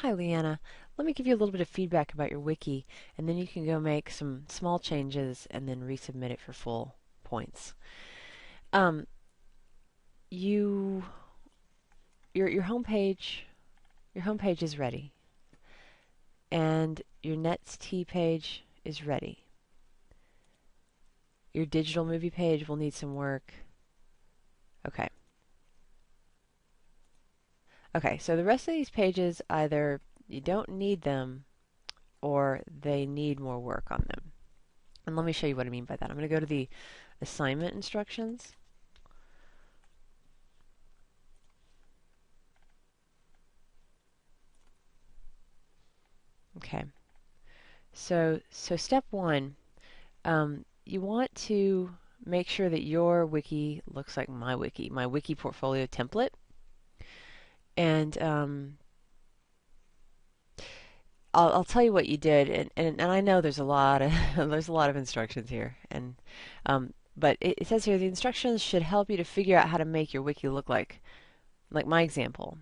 Hi, Leanna. Let me give you a little bit of feedback about your wiki, and then you can go make some small changes and then resubmit it for full points. Um, you, your homepage is ready, and your Nets.t page is ready. Your digital movie page will need some work. Okay. Okay, so the rest of these pages, either you don't need them or they need more work on them. And let me show you what I mean by that. I'm going to go to the assignment instructions. Okay. So step one, you want to make sure that your wiki looks like my wiki portfolio template. And I'll tell you what you did, and I know there's a lot of there's a lot of instructions here, and but it says here the instructions should help you to figure out how to make your wiki look like my example.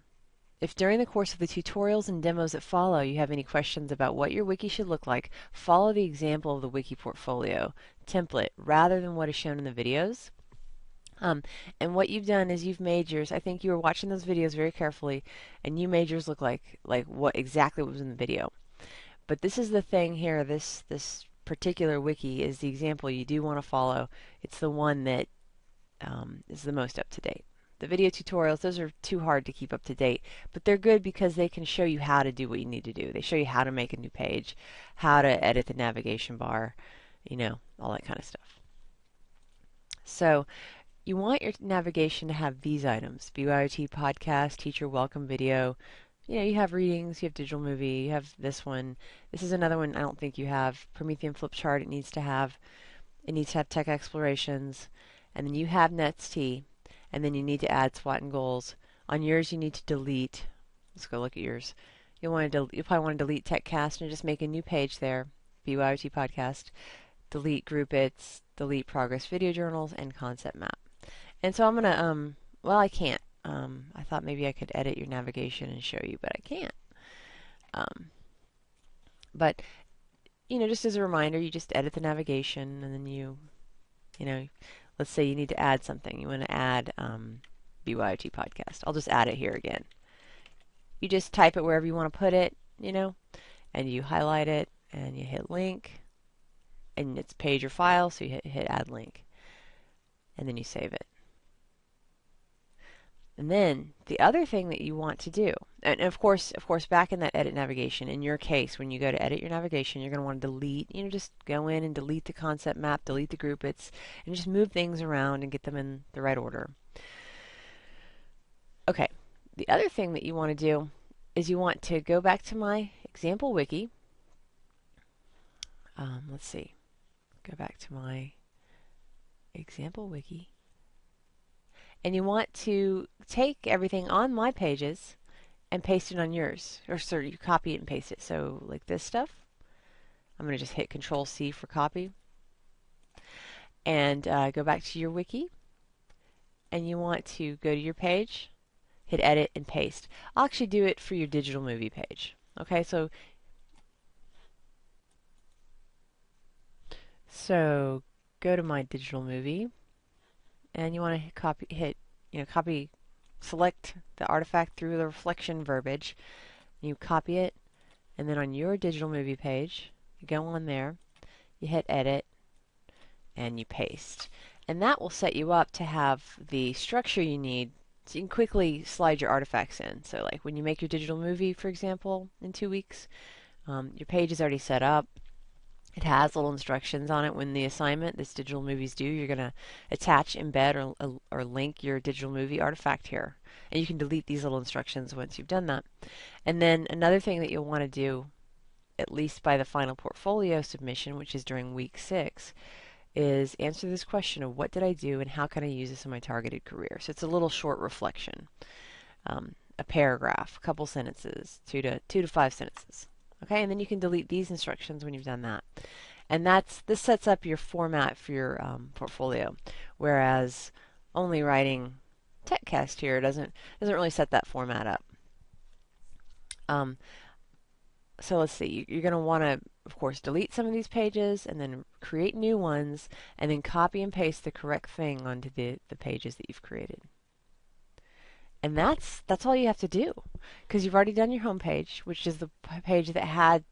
If during the course of the tutorials and demos that follow you have any questions about what your wiki should look like, follow the example of the wiki portfolio template rather than what is shown in the videos. And what you've done is you've made yours. I think you were watching those videos very carefully, and you made yours look like what exactly was in the video. But this is the thing here. This particular wiki is the example you do want to follow. It's the one that is the most up to date. The video tutorials, those are too hard to keep up to date, but they're good because they can show you how to do what you need to do. They show you how to make a new page, how to edit the navigation bar, all that kind of stuff. So you want your navigation to have these items: BYOT podcast, teacher welcome video. You have readings, you have digital movie, you have this one. This is another one I don't think you have. Promethean flip chart, it needs to have tech explorations, and then you have Nets.t. And then you need to add SWOT and goals. On yours, you need to delete. Let's go look at yours. You'll probably want to delete TechCast and just make a new page there. BYOT podcast. Delete group its. Delete progress video journals and concept map. And so I'm gonna well, I can't. I thought maybe I could edit your navigation and show you, but I can't. But just as a reminder, you just edit the navigation, and then you let's say you need to add something. You want to add BYOT podcast. I'll just add it here again. You just type it wherever you want to put it, and you highlight it, and you hit link, and it's page or file, so you hit add link, and then you save it. And then the other thing that you want to do, and of course, back in that edit navigation, in your case, when you go to edit your navigation, you're going to want to delete, just go in and delete the concept map, delete the group its, and just move things around and get them in the right order. Okay, the other thing that you want to do is you want to go back to my example wiki. Let's see, go back to my example wiki. And you want to take everything on my pages and paste it on yours. Or sorry, you copy it and paste it. So like this stuff, I'm going to just hit Control C for copy. And go back to your wiki. And you want to go to your page, hit edit and paste. I'll actually do it for your digital movie page. Okay, so go to my digital movie. And you want to select the artifact through the reflection verbiage. You copy it, and then on your digital movie page, you go on there, you hit edit, and you paste. And that will set you up to have the structure you need so you can quickly slide your artifacts in. So like when you make your digital movie, for example, in 2 weeks, your page is already set up. It has little instructions on it when the assignment, this digital movie's due. You're going to attach, embed, or link your digital movie artifact here. And you can delete these little instructions once you've done that. And then another thing that you'll want to do, at least by the final portfolio submission, which is during week 6, is answer this question of what did I do and how can I use this in my targeted career. So it's a little short reflection. A paragraph, a couple sentences, 2 to 5 sentences. Okay, and then you can delete these instructions when you've done that. And this sets up your format for your portfolio, whereas only writing TechCast here doesn't really set that format up. So let's see, you're going to want to, of course, delete some of these pages and then create new ones and then copy and paste the correct thing onto the pages that you've created. And that's all you have to do because you've already done your home page, which is the page that had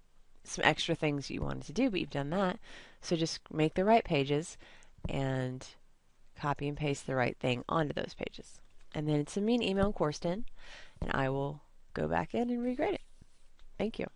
some extra things you wanted to do, but you've done that. So just make the right pages and copy and paste the right thing onto those pages. And then send me an email in course 10 and I will go back in and regrade it. Thank you.